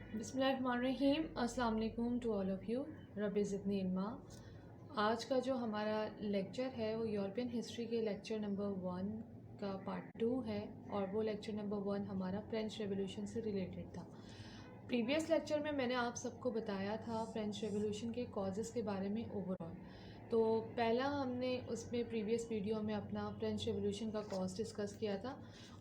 बिस्मिल्लाहिर्रहमानिर्रहीम। अस्सलाम वालेकुम टू ऑल ऑफ़ यू। रब्बी ज़िदनी इल्मा। आज का जो हमारा लेक्चर है वो यूरोपियन हिस्ट्री के लेक्चर नंबर 1 का पार्ट 2 है और वो लेक्चर नंबर 1 हमारा फ्रेंच रेवोल्यूशन से रिलेटेड था। प्रीवियस लेक्चर में मैंने आप सबको बताया था फ्रेंच रेवोल्यूशन के कॉजेज़ के बारे में ओवरऑल। तो पहला हमने उसमें प्रीवियस वीडियो में अपना फ्रेंच रेवोल्यूशन का कॉज डिस्कस किया था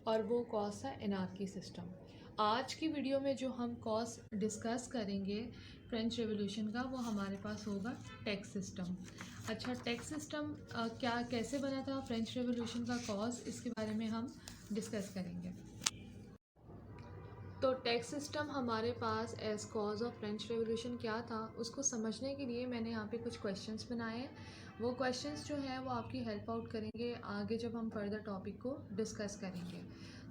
और वो कॉज था एनार्की सिस्टम। आज की वीडियो में जो हम कॉज डिस्कस करेंगे फ्रेंच रेवोल्यूशन का वो हमारे पास होगा टैक्स सिस्टम। अच्छा, टैक्स सिस्टम क्या कैसे बना था फ्रेंच रेवोल्यूशन का कॉज, इसके बारे में हम डिस्कस करेंगे। तो टैक्स सिस्टम हमारे पास as cause of French revolution क्या था उसको समझने के लिए मैंने यहाँ पे कुछ क्वेश्चंस बनाए हैं। वो क्वेश्चंस जो है वो आपकी हेल्प आउट करेंगे आगे जब हम फर्दर टॉपिक को डिस्कस करेंगे।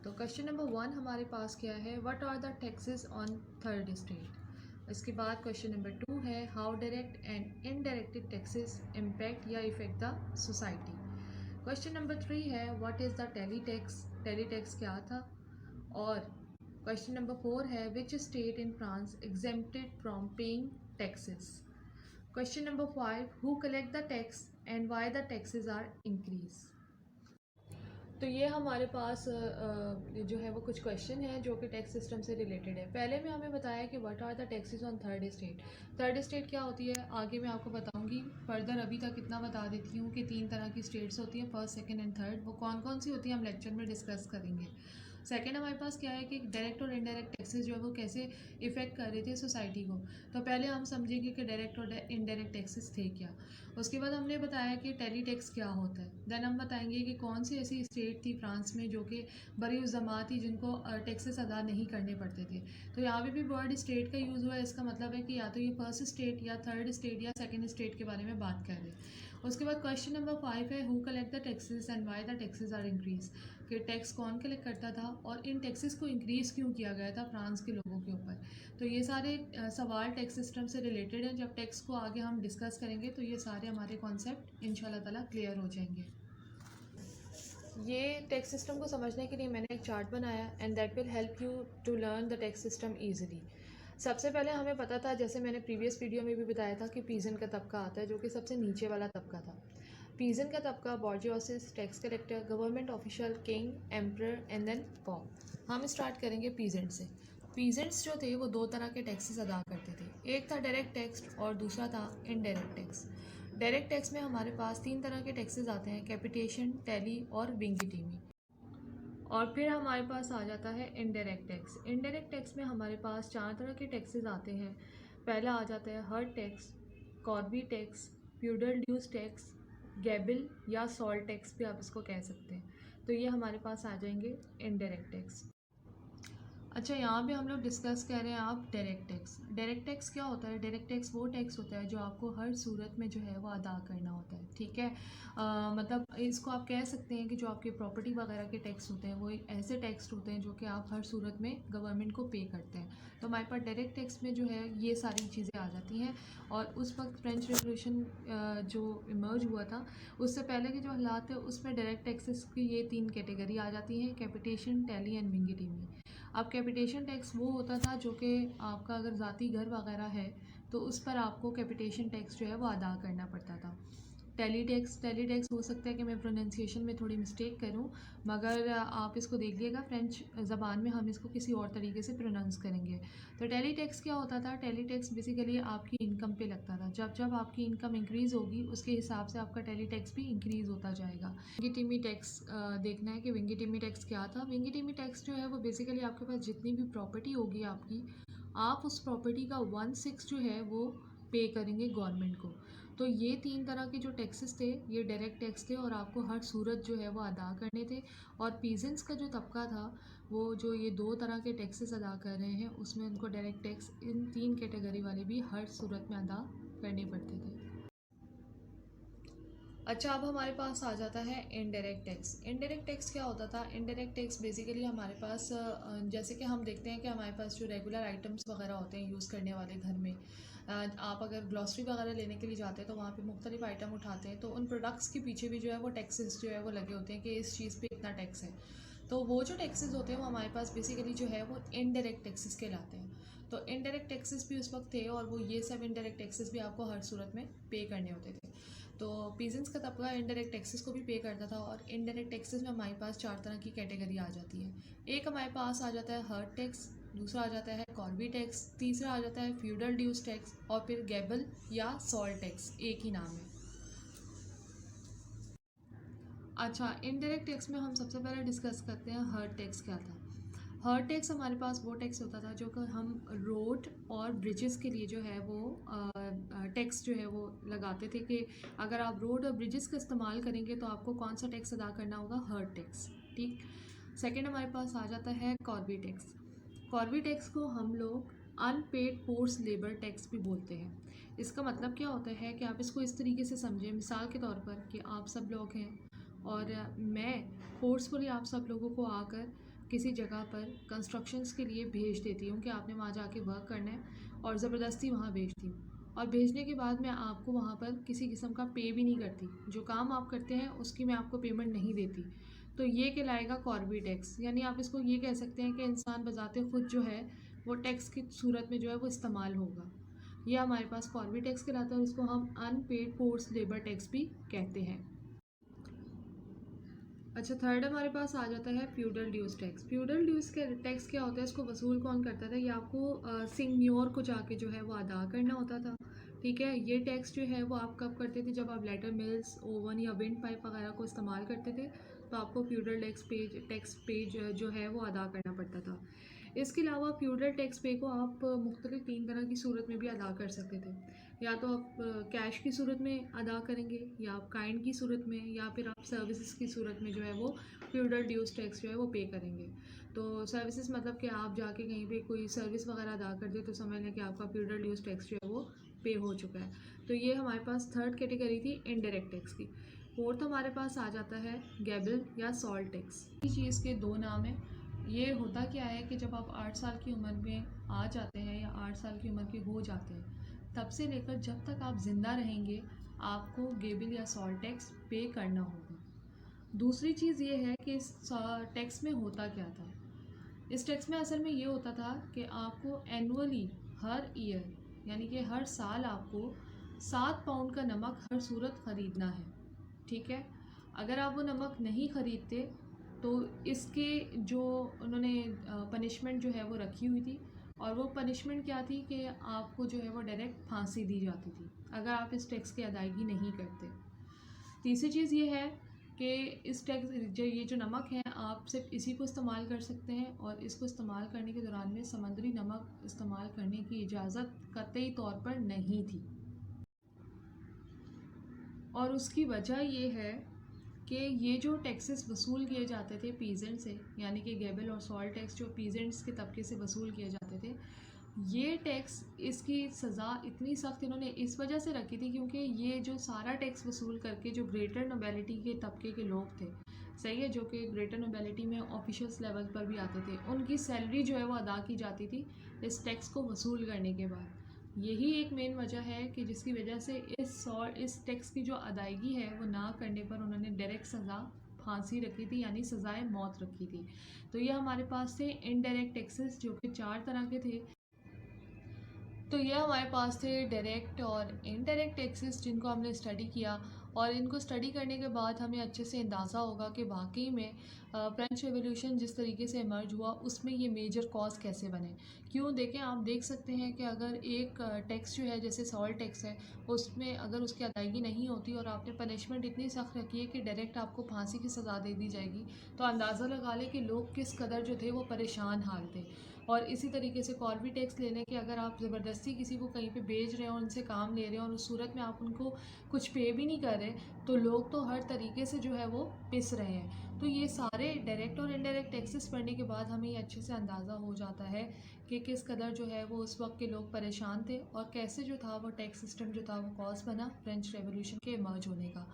तो क्वेश्चन नंबर 1 हमारे पास क्या है, what are the taxes on third state. इसके बाद क्वेश्चन नंबर 2 है, how direct and indirect taxes impact या effect the society. Question number 3 है, what is the taille tax, taille tax क्या था। और क्वेश्चन नंबर 4 है, which state in France exempted from paying taxes. Question number 5, who collect the tax and why the taxes are increase. तो ये हमारे पास जो है वो कुछ क्वेश्चन है जो कि टैक्स सिस्टम से रिलेटेड है। पहले में हमें बताया कि what are the taxes on third state. Third state क्या होती है आगे मैं आपको बताऊंगी। फर्दर अभी तक इतना बता देती हूँ कि 3 तरह की स्टेट्स होती हैं, फर्स्ट सेकंड एंड थर्ड। वो कौन कौन सी होती है हम लेक्चर में डिस्कस करेंगे। सेकंड हमारे पास क्या है कि डायरेक्ट और इनडायरेक्ट टैक्सेस जो है वो कैसे इफेक्ट कर रहे थे सोसाइटी को। तो पहले हम समझेंगे कि डायरेक्ट और इनडायरेक्ट टैक्सेस थे क्या। उसके बाद हमने बताया कि टेली टैक्स क्या होता है। देन हम बताएंगे कि कौन सी ऐसी स्टेट थी फ्रांस में जो कि बड़ी उस जमात थी जिनको टैक्सेस अदा नहीं करने पड़ते थे। तो यहाँ पे भी वर्ड स्टेट का यूज़ हुआ है। इसका मतलब है कि या तो ये फर्स्ट स्टेट या थर्ड स्टेट या सेकेंड स्टेट के बारे में बात कर रहे हैं। उसके बाद क्वेश्चन नंबर 5 है, who collect the taxes and why the taxes are increase. कि टैक्स कौन कलेक्ट करता था और इन टैक्सेस को इंक्रीज़ क्यों किया गया था फ्रांस के लोगों के ऊपर। तो ये सारे सवाल टैक्स सिस्टम से रिलेटेड हैं। जब टैक्स को आगे हम डिस्कस करेंगे तो ये सारे हमारे कॉन्सेप्ट इंशाल्लाह ताला क्लियर हो जाएंगे। ये टैक्स सिस्टम को समझने के लिए मैंने एक चार्ट बनाया and that will help you to learn the tax system easily. सबसे पहले हमें पता था, जैसे मैंने प्रीवियस वीडियो में भी बताया था, कि पीजन का तबका आता है जो कि सबसे नीचे वाला तबका था। पीजन का तबका bourgeoisie, tax collector, government official, king, emperor and then pope. हम स्टार्ट करेंगे पीजेंट से। पीजेंट्स जो थे वो 2 तरह के टैक्सेस अदा करते थे। एक था डायरेक्ट टैक्स और दूसरा था इनडायरेक्ट टैक्स। डायरेक्ट टैक्स में हमारे पास 3 तरह के टैक्सेस आते हैं, कैपिटेशन, टैली और विंगिटिमी। और फिर हमारे पास आ जाता है इनडायरेक्ट टैक्स। इनडायरेक्ट टैक्स में हमारे पास 4 तरह के टैक्सेस आते हैं। पहला आ जाता है hearth tax, corvee tax, feudal dues tax, gabelle या सॉल्ट टैक्स भी आप इसको कह सकते हैं। तो ये हमारे पास आ जाएंगे इनडायरेक्ट टैक्स। अच्छा, यहाँ पे हम लोग डिस्कस कर रहे हैं आप डायरेक्ट टैक्स। डायरेक्ट टैक्स क्या होता है? डायरेक्ट टैक्स वो टैक्स होता है जो आपको हर सूरत में जो है वो अदा करना होता है, ठीक है। मतलब इसको आप कह सकते हैं कि जो आपके प्रॉपर्टी वगैरह के टैक्स होते हैं वो एक ऐसे टैक्स होते हैं जो कि आप हर सूरत में गवर्नमेंट को पे करते हैं। तो हमारे पास डायरेक्ट टैक्स में जो है ये सारी चीज़ें आ जाती हैं। और उस वक्त फ्रेंच रेवोल्यूशन जो इमर्ज हुआ था उससे पहले के जो हालात है उसमें डायरेक्ट टैक्सेस की ये 3 कैटेगरी आ जाती हैं, कैपिटेशन, टैली एंड विंगिटिमी। अब कैपिटेशन टैक्स वो होता था जो कि आपका अगर ज़ाती घर वगैरह है तो उस पर आपको कैपिटेशन टैक्स जो है वो अदा करना पड़ता था। टेली टैक्स हो सकता है कि मैं प्रोनाउंसिएशन में थोड़ी मिस्टेक करूं, मगर आप इसको देख लिएगा, फ्रेंच ज़बान में हम इसको किसी और तरीके से प्रोनाउंस करेंगे। तो टेली टैक्स क्या होता था? टेली टैक्स बेसिकली आपकी इनकम पे लगता था। जब जब आपकी इनकम इंक्रीज़ होगी उसके हिसाब से आपका टेली टैक्स भी इंक्रीज़ होता जाएगा। विंगिटिमी टैक्स देखना है कि विंगिटिमी टैक्स क्या था। विंगिटिमी टैक्स जो है वो बेसिकली आपके पास जितनी भी प्रॉपर्टी होगी आपकी, आप उस प्रॉपर्टी का 1/6 जो है वो पे करेंगे गवर्नमेंट को। तो ये 3 तरह के जो टैक्सेस थे ये डायरेक्ट टैक्स थे और आपको हर सूरत जो है वो अदा करने थे। और पीजेंट्स का जो तबका था वो जो ये 2 तरह के टैक्सेस अदा कर रहे हैं उसमें उनको डायरेक्ट टैक्स इन 3 कैटेगरी वाले भी हर सूरत में अदा करने पड़ते थे। अच्छा, अब हमारे पास आ जाता है इनडायरेक्ट टैक्स। इनडायरेक्ट टैक्स क्या होता था? इनडायरेक्ट टैक्स बेसिकली हमारे पास जैसे कि हम देखते हैं कि हमारे पास जो रेगुलर आइटम्स वगैरह होते हैं यूज़ करने वाले घर में, आप अगर ग्लॉसरी वगैरह लेने के लिए जाते हैं तो वहाँ पे मुख्तलिफ आइटम उठाते हैं तो उन प्रोडक्ट्स के पीछे भी जो है वो टैक्सेस जो है वो लगे होते हैं कि इस चीज़ पे इतना टैक्स है। तो वो जो टैक्सेस होते हैं वो हमारे पास बेसिकली जो है वो इनडायरेक्ट टैक्सेस कहलाते हैं। तो इनडायरेक्ट टैक्सेस भी उस वक्त थे और वो ये सब इनडायरेक्ट टैक्सेस भी आपको हर सूरत में पे करने होते थे। तो पीजेंट्स का तबका इनडायरेक्ट टैक्सेस को भी पे करता था। और इनडायरेक्ट टैक्सेस में हमारे पास 4 तरह की कैटेगरी आ जाती है। एक हमारे पास आ जाता है हर्ट टैक्स, दूसरा आ जाता है कॉर्बी टैक्स, तीसरा आ जाता है फ्यूडल ड्यूज टैक्स और फिर गैबल या सॉल्ट टैक्स, एक ही नाम है। अच्छा, इनडायरेक्ट टैक्स में हम सबसे पहले डिस्कस करते हैं हर्ट टैक्स क्या था। हर्ट टैक्स हमारे पास वो टैक्स होता था जो कि हम रोड और ब्रिजेस के लिए जो है वो टैक्स जो है वो लगाते थे कि अगर आप रोड और ब्रिजेस का इस्तेमाल करेंगे तो आपको कौन सा टैक्स अदा करना होगा, हर्ट टैक्स। ठीक। सेकंड हमारे पास आ जाता है कॉर्बी टैक्स। कॉर्बी टैक्स को हम लोग अनपेड फोर्स लेबर टैक्स भी बोलते हैं। इसका मतलब क्या होता है कि आप इसको इस तरीके से समझें, मिसाल के तौर पर कि आप सब लोग हैं और मैं फोर्सफुली आप सब लोगों को आकर किसी जगह पर कंस्ट्रक्शंस के लिए भेज देती हूँ कि आपने वहाँ जाके वर्क करना है, और ज़बरदस्ती वहाँ भेजती हूँ। और भेजने के बाद मैं आपको वहाँ पर किसी किस्म का पे भी नहीं करती, जो काम आप करते हैं उसकी मैं आपको पेमेंट नहीं देती। तो ये कहलाएगा कॉर्बी टैक्स। यानी आप इसको ये कह सकते हैं कि इंसान बजाते खुद जो है वो टैक्स की सूरत में जो है वो इस्तेमाल होगा। यह हमारे पास कॉर्बी टैक्स कहलाता है और इसको हम अनपेड फोर्स लेबर टैक्स भी कहते हैं। अच्छा, थर्ड हमारे पास आ जाता है feudal dues tax. Feudal dues के टैक्स क्या होता है, इसको वसूल कौन करता था, ये आपको सिग्न्योर को जाके जो है वो अदा करना होता था। ठीक है, ये टैक्स जो है वो आप कब करते थे, जब आप लेटर मिल्स, ओवन या विंड पाइप वगैरह को इस्तेमाल करते थे तो आपको फ्यूडल टैक्स पेज जो है वो अदा करना पड़ता था। इसके अलावा फ्यूडल टैक्स पे को आप मुख्तलिफ 3 तरह की सूरत में भी अदा कर सकते थे। या तो आप कैश की सूरत में अदा करेंगे, या आप काइंड की सूरत में, या फिर आप सर्विसेज की सूरत में जो है वो फ्यूडल ड्यूज टैक्स जो है वो पे करेंगे। तो सर्विसेज मतलब कि आप जाके कहीं पे कोई सर्विस वगैरह अदा कर दे तो समझ लें कि आपका फ्यूडल ड्यूज टैक्स जो है वो पे हो चुका है। तो ये हमारे पास थर्ड कैटेगरी थी इनडायरेक्ट टैक्स की। फोर्थ हमारे पास आ जाता है गैबल या सॉल्ट टैक्स। इस चीज़ के 2 नाम हैं। ये होता क्या है कि जब आप 8 साल की उम्र में आ जाते हैं या 8 साल की उम्र के हो जाते हैं, तब से लेकर जब तक आप ज़िंदा रहेंगे आपको गेबल या सॉल्ट टैक्स पे करना होगा। दूसरी चीज़ ये है कि इस टैक्स में होता क्या था। इस टैक्स में असल में ये होता था कि आपको एनुअली हर ईयर यानी कि हर साल आपको 7 पाउंड का नमक हर सूरत ख़रीदना है। ठीक है, अगर आप वो नमक नहीं ख़रीदते तो इसके जो उन्होंने पनिशमेंट जो है वो रखी हुई थी, और वो पनिशमेंट क्या थी कि आपको जो है वो डायरेक्ट फांसी दी जाती थी अगर आप इस टैक्स की अदायगी नहीं करते। तीसरी चीज़ ये है कि इस टैक्स जो ये जो नमक है आप सिर्फ इसी को इस्तेमाल कर सकते हैं, और इसको इस्तेमाल करने के दौरान में समुद्री नमक इस्तेमाल करने की इजाज़त कतई तौर पर नहीं थी। और उसकी वजह ये है कि ये जो टैक्सेस वसूल किए जाते थे पीजेंट से, यानी कि गैबल और सॉल्ट टैक्स जो पीजेंट्स के तबके से वसूल किए जाते थे, ये टैक्स इसकी सज़ा इतनी सख्त इन्होंने इस वजह से रखी थी क्योंकि ये जो सारा टैक्स वसूल करके जो ग्रेटर नोबेलिटी के तबके के लोग थे, सही है, जो कि ग्रेटर नोबेलिटी में ऑफिशियल्स लेवल पर भी आते थे, उनकी सैलरी जो है वो अदा की जाती थी इस टैक्स को वसूल करने के बाद। यही एक मेन वजह है कि जिसकी वजह से इस टैक्स की जो अदायगी है वो ना करने पर उन्होंने डायरेक्ट सज़ा फांसी रखी थी, यानी सज़ाए मौत रखी थी। तो ये हमारे पास थे इनडायरेक्ट टैक्सेस जो कि 4 तरह के थे। तो ये हमारे पास थे डायरेक्ट और इनडायरेक्ट टैक्सेस जिनको हमने स्टडी किया, और इनको स्टडी करने के बाद हमें अच्छे से अंदाज़ा होगा कि वाकई में फ्रेंच रेवोल्यूशन जिस तरीके से इमर्ज हुआ उसमें ये मेजर कॉज कैसे बने। क्यों, देखें, आप देख सकते हैं कि अगर एक टैक्स जो है जैसे सॉल्ट टैक्स है, उसमें अगर उसकी अदायगी नहीं होती और आपने पनिशमेंट इतनी सख्त रखी है कि डायरेक्ट आपको फांसी की सज़ा दे दी जाएगी, तो अंदाज़ा लगा लें कि लोग किस कदर जो थे वो परेशान हाल थे। और इसी तरीके से कॉर्बी टैक्स लेने के अगर आप ज़बरदस्ती किसी को कहीं पे भेज रहे हैं और उनसे काम ले रहे हैं और उस सूरत में आप उनको कुछ पे भी नहीं कर रहे, तो लोग तो हर तरीके से जो है वो पिस रहे हैं। तो ये सारे डायरेक्ट और इनडायरेक्ट टैक्सेस पढ़ने के बाद हमें ये अच्छे से अंदाज़ा हो जाता है कि किस कदर जो है वो उस वक्त के लोग परेशान थे और कैसे जो था वो टैक्स सिस्टम जो था वो कॉज बना फ्रेंच रेवोल्यूशन के इमर्ज होने का।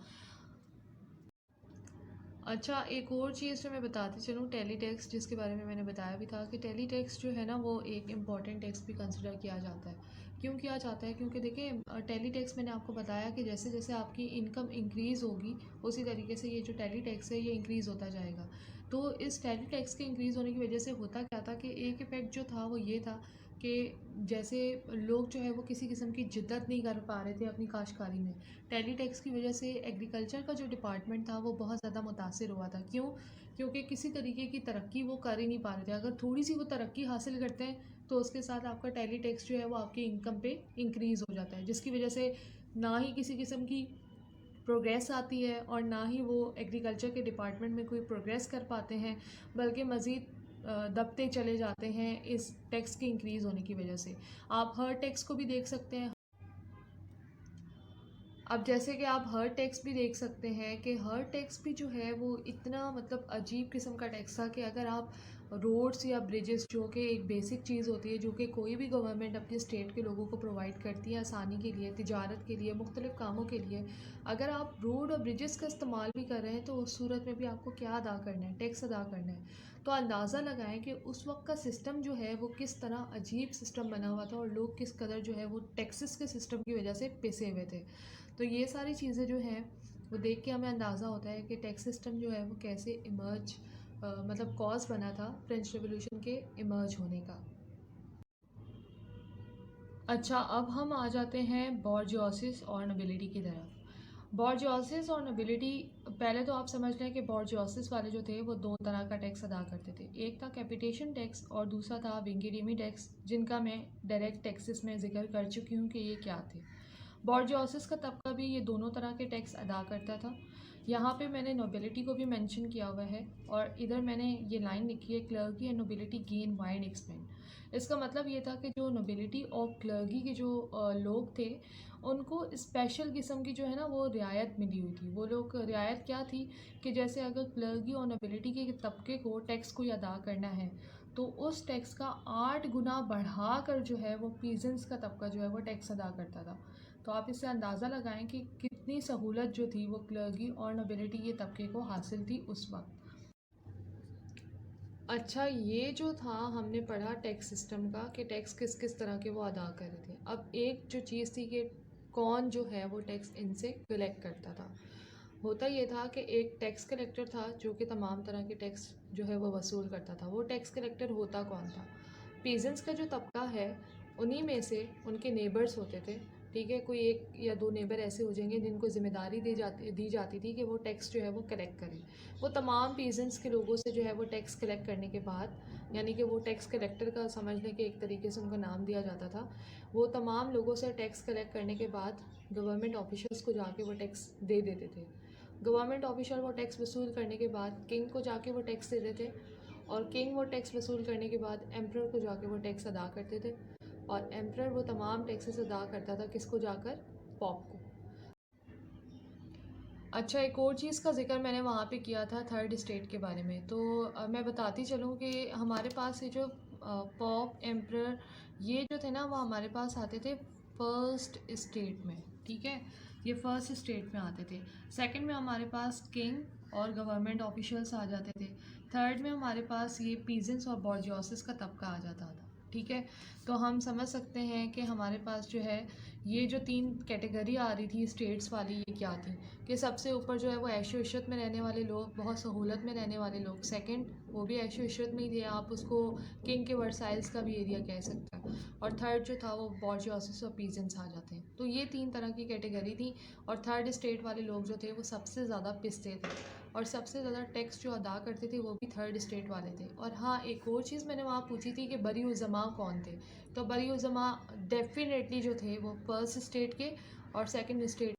अच्छा, एक और चीज़ जो मैं बताती चलूँ, टेली टैक्स, जिसके बारे में मैंने बताया भी था कि टेली टैक्स जो है ना वो एक इम्पॉर्टेंट टैक्स भी कंसिडर किया जाता है। क्यों किया जाता है, क्योंकि देखें टेली टैक्स मैंने आपको बताया कि जैसे जैसे आपकी इनकम इंक्रीज़ होगी उसी तरीके से ये जो टेली टैक्स है ये इंक्रीज़ होता जाएगा। तो इस टैली टैक्स के इंक्रीज़ होने की वजह से होता क्या था कि एक इफ़ेक्ट जो था वो ये था कि जैसे लोग जो है वो किसी किस्म की जिद्दत नहीं कर पा रहे थे अपनी काश्तकारी में। टैली टैक्स की वजह से एग्रीकल्चर का जो डिपार्टमेंट था वो बहुत ज़्यादा मुतासिर हुआ था। क्यों? क्योंकि किसी तरीके की तरक्की वो कर ही नहीं पा रहे थे। अगर थोड़ी सी वो तरक्की हासिल करते हैं तो उसके साथ आपका टैली टैक्स जो है वो आपकी इनकम पे इंक्रीज़ हो जाता है, जिसकी वजह से ना ही किसी किस्म की प्रोग्रेस आती है और ना ही वो एग्रीकल्चर के डिपार्टमेंट में कोई प्रोग्रेस कर पाते हैं, बल्कि मज़ीद दबते चले जाते हैं इस टैक्स के इंक्रीज़ होने की वजह से। आप हर टैक्स को भी देख सकते हैं। अब जैसे कि आप हर टैक्स भी देख सकते हैं कि हर टैक्स भी जो है वो इतना मतलब अजीब किस्म का टैक्स था कि अगर आप रोड्स या ब्रिजेस, जो कि एक बेसिक चीज़ होती है जो कि कोई भी गवर्नमेंट अपने स्टेट के लोगों को प्रोवाइड करती है आसानी के लिए, तिजारत के लिए, मुख्तलिफ़ कामों के लिए, अगर आप रोड और ब्रिजेस का इस्तेमाल भी कर रहे हैं तो उस सूरत में भी आपको क्या अदा करना है? टैक्स अदा करना है। तो अंदाज़ा लगाएं कि उस वक्त का सिस्टम जो है वो किस तरह अजीब सिस्टम बना हुआ था और लोग किस कदर जो है वो टैक्सेस के सिस्टम की वजह से पिसे हुए थे। तो ये सारी चीज़ें जो हैं वो देख के हमें अंदाज़ा होता है कि टैक्स सिस्टम जो है वो कैसे इमर्ज मतलब कॉज बना था फ्रेंच रेवोल्यूशन के इमर्ज होने का। अच्छा, अब हम आ जाते हैं बॉर्जियोसिस और नोबिलिटी की तरफ। बॉर्जियोसिस और नोबिलिटी, पहले तो आप समझ लें कि बॉर्जियोसिस वाले जो थे वो दो तरह का टैक्स अदा करते थे। एक था कैपिटेशन टैक्स और दूसरा था विंगिडिमी टैक्स, जिनका मैं डायरेक्ट टैक्सेस में ज़िक्र कर चुकी हूँ कि ये क्या थे। बॉर्जियोसिस का तबका भी ये दोनों तरह के टैक्स अदा करता था। यहाँ पे मैंने नोबिलिटी को भी मेंशन किया हुआ है और इधर मैंने ये लाइन लिखी है, clergy and nobility gain wide expand. इसका मतलब ये था कि जो नोबिलिटी और क्लर्की के जो लोग थे उनको स्पेशल किस्म की जो है ना वो रियायत मिली हुई थी। वो लोग रियायत क्या थी कि जैसे अगर क्लर्की और नोबिलिटी के तबके को टैक्स कोई अदा करना है तो उस टैक्स का 8 गुना बढ़ा कर जो है वो पीजेंट्स का तबका जो है वो टैक्स अदा करता था। तो आप इससे अंदाज़ा लगाएं कि कितनी सहूलत जो थी वो क्लर्की और नोबिलिटी के तबके को हासिल थी उस वक्त। अच्छा, ये जो था हमने पढ़ा टैक्स सिस्टम का कि टैक्स किस किस तरह के वो अदा कर रहे थे। अब एक जो चीज़ थी कि कौन जो है वो टैक्स इनसे कलेक्ट करता था। होता ये था कि एक टैक्स कलेक्टर था जो कि तमाम तरह के टैक्स जो है वो वसूल करता था। वो टैक्स कलेक्टर होता कौन था? पीजेंट्स का जो तबका है उन्हीं में से उनके नेबर्स होते थे। ठीक है, कोई एक या दो नेबर ऐसे हो जाएंगे जिनको ज़िम्मेदारी दी जाती थी कि वो टैक्स जो है वो कलेक्ट करें। वो तमाम पीजेंट्स के लोगों से जो है वो टैक्स कलेक्ट करने के बाद, यानी कि वो टैक्स कलेक्टर का समझने के एक तरीके से उनका नाम दिया जाता था। वो तमाम लोगों से टैक्स कलेक्ट करने के बाद गवर्नमेंट ऑफिशल्स को जाके वो टैक्स दे देते थे। गवर्नमेंट ऑफिशियल वो टैक्स वसूल करने के बाद किंग को जाके वो टैक्स देते थे और किंग वो टैक्स वसूल करने के बाद एम्प्रर को जाके वो टैक्स अदा करते थे और एम्प्रर वो तमाम टैक्सेस अदा करता था किसको जाकर? पॉप को। अच्छा, एक और चीज़ का ज़िक्र मैंने वहाँ पे किया था थर्ड स्टेट के बारे में। तो मैं बताती चलूँ कि हमारे पास ये जो पॉप, एम्प्रर, ये जो थे ना वो हमारे पास आते थे फर्स्ट स्टेट में। ठीक है, ये फर्स्ट स्टेट में आते थे। सेकंड में हमारे पास किंग और गवर्नमेंट ऑफिशियल्स आ जाते थे। थर्ड में हमारे पास ये पीजेंट्स और बॉर्जियोसिस का तबका आ जाता था। ठीक है, तो हम समझ सकते हैं कि हमारे पास जो है ये जो तीन कैटेगरी आ रही थी स्टेट्स वाली, ये क्या थी कि सबसे ऊपर जो है वो ऐशो इशरत में रहने वाले लोग, बहुत सहूलत में रहने वाले लोग। सेकंड, वो भी ऐशो इशरत में ही थे, आप उसको किंग के वर्साइल्स का भी एरिया कह सकते हैं। और थर्ड जो था वो बॉर्जियोसिस और पीजेंट्स आ जाते हैं। तो ये तीन तरह की कैटेगरी थी और थर्ड स्टेट वाले लोग जो थे वो सबसे ज़्यादा पिसते थे और सबसे ज़्यादा टैक्स जो अदा करते थे वो भी थर्ड स्टेट वाले थे। और हाँ, एक और चीज़ मैंने वहाँ पूछी थी कि बरी उज़्ज़मा कौन थे। तो बरी उज़्ज़मा डेफिनेटली जो थे वो फर्स्ट स्टेट के और सेकंड स्टेट।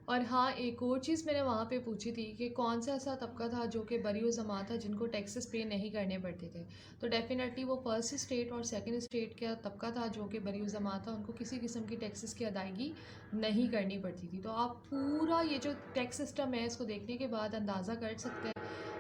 और हाँ, एक और चीज़ मैंने वहाँ पे पूछी थी कि कौन सा ऐसा तबका था जो कि बरी उज़्ज़मा था जिनको टैक्सेस पे नहीं करने पड़ते थे। तो डेफिनेटली वो फर्स्ट स्टेट और सेकंड स्टेट का तबका था जो कि बरी उज़्ज़मा था, उनको किसी किस्म की टैक्सेस की अदायगी नहीं करनी पड़ती थी। तो आप पूरा ये जो टैक्स सिस्टम है इसको देखने के बाद अंदाज़ा कर सकते हैं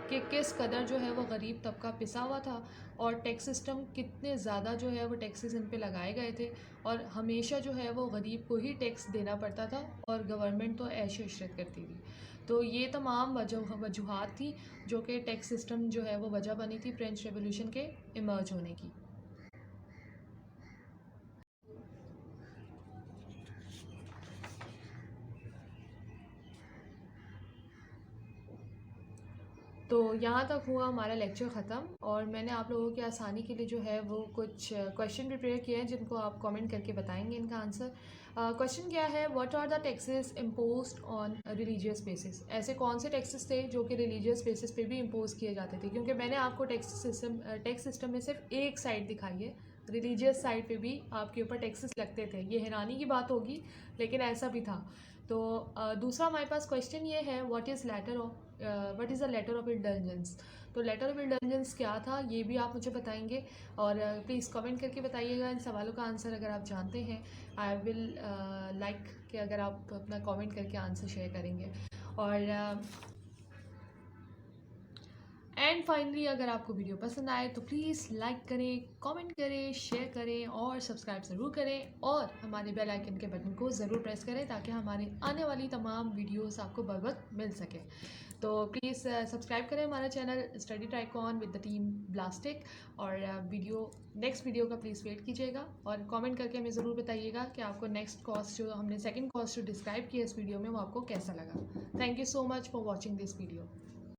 कि किस कदर जो है वो गरीब तबका पिसा हुआ था और टैक्स सिस्टम कितने ज़्यादा जो है वो टैक्सेस इन पे लगाए गए थे और हमेशा जो है वो गरीब को ही टैक्स देना पड़ता था और गवर्नमेंट तो ऐश इशरत करती थी। तो ये तमाम वजूहात थी जो कि टैक्स सिस्टम जो है वो वजह बनी थी फ्रेंच रेवोल्यूशन के इमर्ज होने की। तो यहाँ तक हुआ हमारा लेक्चर ख़त्म, और मैंने आप लोगों की आसानी के लिए जो है वो कुछ क्वेश्चन प्रिपेयर किए हैं जिनको आप कमेंट करके बताएंगे इनका आंसर। क्वेश्चन क्या है, what are the taxes imposed on religious basis. ऐसे कौन से टैक्सेस थे जो कि रिलीजियस बेसिस पे भी इम्पोज किए जाते थे, क्योंकि मैंने आपको टैक्स सिस्टम में सिर्फ एक साइड दिखाई है, रिलीजियस साइड पे भी आपके ऊपर टैक्सेस लगते थे। ये हैरानी की बात होगी लेकिन ऐसा भी था। तो दूसरा हमारे पास क्वेश्चन ये है, what is the letter of indulgence. तो लेटर ऑफ इंडल्जेंस क्या था ये भी आप मुझे बताएंगे, और प्लीज़ कमेंट करके बताइएगा इन सवालों का आंसर अगर आप जानते हैं। आई विल लाइक कि अगर आप अपना कमेंट करके आंसर शेयर करेंगे। और एंड फाइनली अगर आपको वीडियो पसंद आए तो प्लीज़ लाइक करें, कमेंट करें, शेयर करें और सब्सक्राइब ज़रूर करें, और हमारे बेल आइकन के बटन को ज़रूर प्रेस करें ताकि हमारे आने वाली तमाम वीडियोस आपको बर वक्त मिल सके। तो प्लीज़ सब्सक्राइब करें हमारा channel study Tricon with the team Blastic, और नेक्स्ट वीडियो का प्लीज़ वेट कीजिएगा, और कमेंट करके हमें ज़रूर बताइएगा कि आपको नेक्स्ट कोर्स जो हमने सेकंड कोर्स जो डिस्क्राइब किया इस वीडियो में वो आपको कैसा लगा। Thank you so much for watching this video.